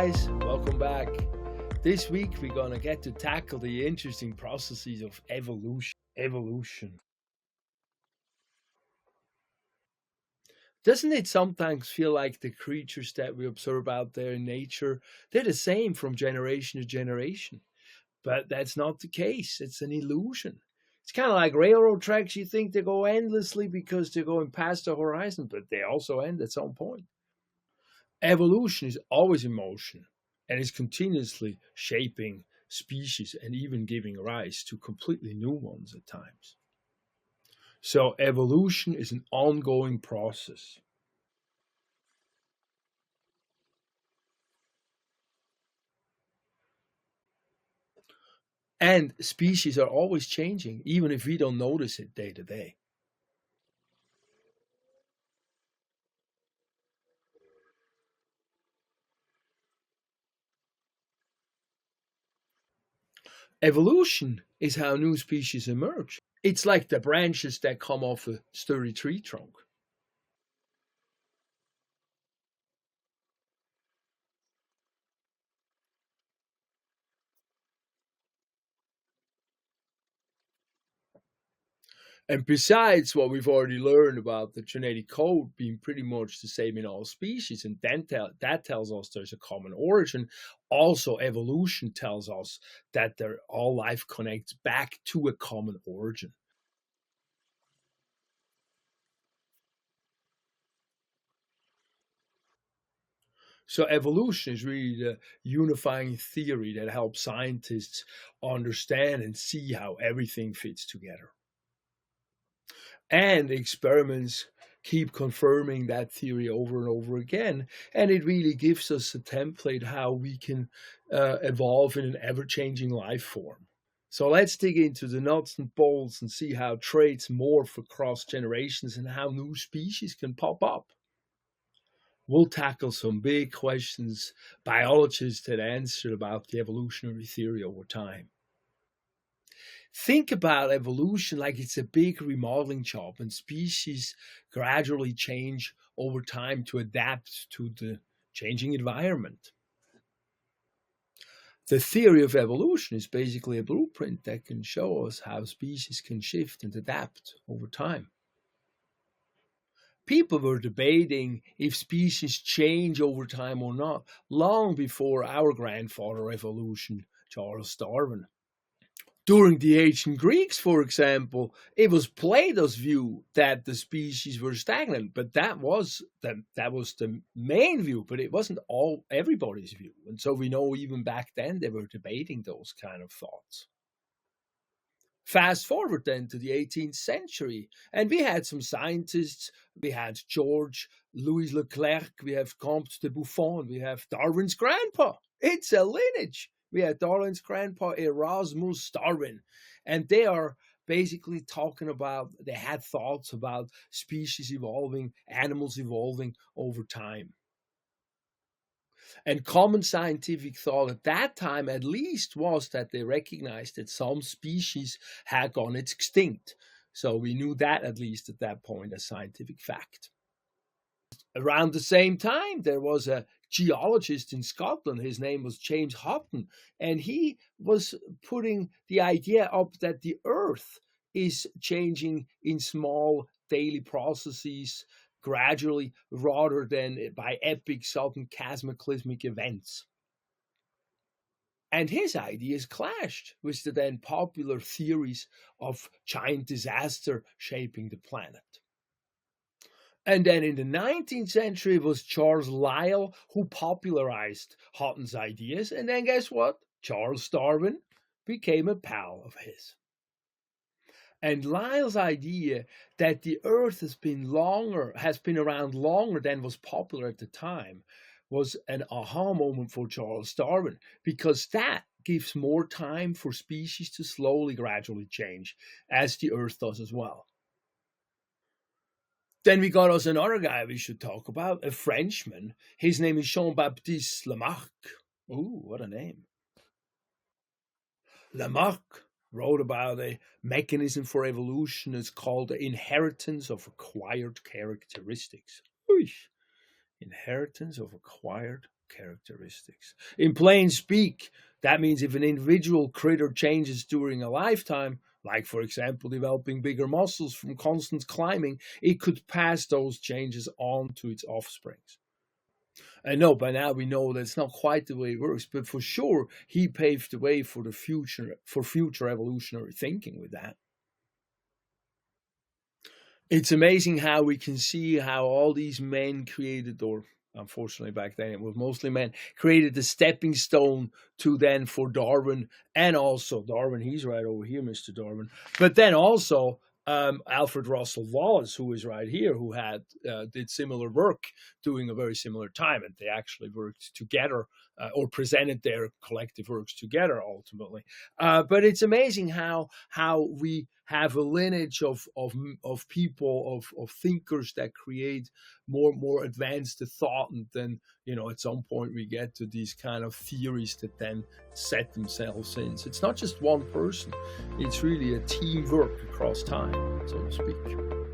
guys, welcome back. This week we're gonna get to tackle the interesting processes of evolution. Evolution. Doesn't it sometimes feel like the creatures that we observe out there in nature, they're the same from generation to generation? But that's not the case. It's an illusion. It's kind of like railroad tracks. You think they go endlessly because they're going past the horizon, but they also end at some point. Evolution is always in motion and is continuously shaping species and even giving rise to completely new ones at times. So, evolution is an ongoing process. And species are always changing, even if we don't notice it day to day. Evolution is how new species emerge. It's like the branches that come off a sturdy tree trunk. And besides what we've already learned about the genetic code being pretty much the same in all species, and then that tells us there's a common origin, also evolution tells us that all life connects back to a common origin. So evolution is really the unifying theory that helps scientists understand and see how everything fits together. And experiments keep confirming that theory over and over again. And it really gives us a template how we can evolve in an ever changing life form. So let's dig into the nuts and bolts and see how traits morph across generations and how new species can pop up. We'll tackle some big questions biologists had answered about the evolutionary theory over time. Think about evolution like it's a big remodeling job, and species gradually change over time to adapt to the changing environment. The theory of evolution is basically a blueprint that can show us how species can shift and adapt over time. People were debating if species change over time or not long before our grandfather evolution, Charles Darwin. During the ancient Greeks, for example, it was Plato's view that the species were stagnant, but that was the main view, but it wasn't all everybody's view. And so we know even back then they were debating those kind of thoughts. Fast forward then to the 18th century, and we had some scientists. We had George Louis Leclerc, we have Comte de Buffon, we have Darwin's grandpa. It's a lineage. We had Darwin's grandpa, Erasmus Darwin, and they are basically talking about, they had thoughts about species evolving, animals evolving over time. And common scientific thought at that time, at least, was that they recognized that some species had gone extinct. So we knew that, at least at that point, as scientific fact. Around the same time, there was a geologist in Scotland. His name was James Hutton, and he was putting the idea up that the Earth is changing in small daily processes gradually rather than by epic sudden cataclysmic events. And his ideas clashed with the then popular theories of giant disaster shaping the planet. And then in the 19th century, it was Charles Lyell who popularized Hutton's ideas. And then guess what? Charles Darwin became a pal of his. And Lyell's idea that the Earth has been around longer than was popular at the time was an aha moment for Charles Darwin, because that gives more time for species to slowly, gradually change, as the Earth does as well. Then we got us another guy we should talk about, a Frenchman. His name is Jean-Baptiste Lamarck. Ooh, what a name. Lamarck wrote about a mechanism for evolution. It's called the inheritance of acquired characteristics. Oish. Inheritance of acquired characteristics. In plain speak, that means if an individual critter changes during a lifetime, like for example developing bigger muscles from constant climbing, it could pass those changes on to its offsprings. I know by now we know that's not quite the way it works, but for sure he paved the way for the future, for future evolutionary thinking with that. It's amazing how we can see how all these men created, or unfortunately back then it was mostly men, created the stepping stone to then for Darwin, and also Darwin, he's right over here, Mr. Darwin, but then also Alfred Russel Wallace, who is right here, who had did similar work during a very similar time, and they actually worked together or presented their collective works together ultimately. But it's amazing how we have a lineage of people, of thinkers that create more advanced thought, and then at some point we get to these kind of theories that then set themselves in. So it's not just one person; it's really a teamwork across time, so to speak.